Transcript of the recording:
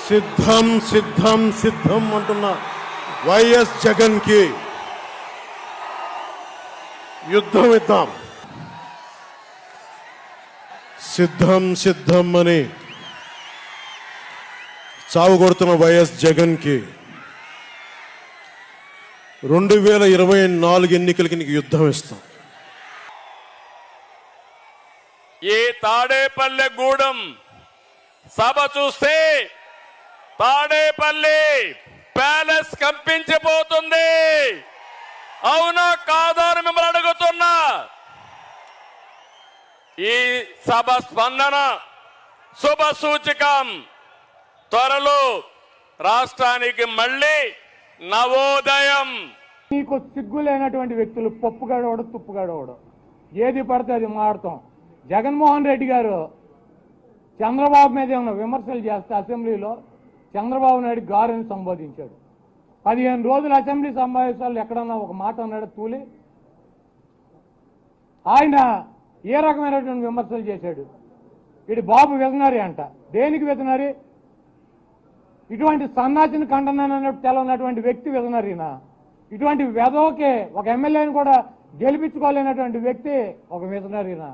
సిద్ధం సిద్ధం సిద్ధం అంటున్న వైఎస్ జగన్ కి యుద్ధం ఇద్దాం. సిద్ధం సిద్ధం అని చావు కొడుతున్న వైఎస్ జగన్ కి 2024 ఎన్నికలకి నీకు యుద్ధం ఇస్తాం. ఈ తాడేపల్లి గూడెం సభ చూస్తే తాడేపల్లి ప్యాలెస్ కంపించిపోతుంది. అవునా కాదా అని మిమ్మల్ని అడుగుతున్నా. ఈ సభ స్పందన శుభ సూచకం. త్వరలో రాష్ట్రానికి మళ్ళీ నవోదయం. నీకు సిగ్గు లేనటువంటి వ్యక్తులు పప్పుగాడోడు తుప్పుగాడోడు ఏది పడితే అది మాడతాం. జగన్మోహన్ రెడ్డి గారు చంద్రబాబు మీద ఏమైనా విమర్శలు చేస్తే అసెంబ్లీలో చంద్రబాబు నాయుడు గారిని సంబోధించాడు. 15 రోజులు అసెంబ్లీ సమావేశాలు ఎక్కడన్నా ఒక మాట అన్నాడు తూలి. ఆయన ఏ రకమైనటువంటి విమర్శలు చేశాడు. ఇది బాబు విజనరీ అంట. దేనికి విజనరీ? ఇటువంటి సన్నాసిని ఖండనన్నట్టు తెలవనటువంటి వ్యక్తి విజనరీనా? ఇటువంటి వెధవకే ఒక ఎమ్మెల్యేని కూడా గెలిపించుకోలేనటువంటి వ్యక్తి ఒక విజనరీనా?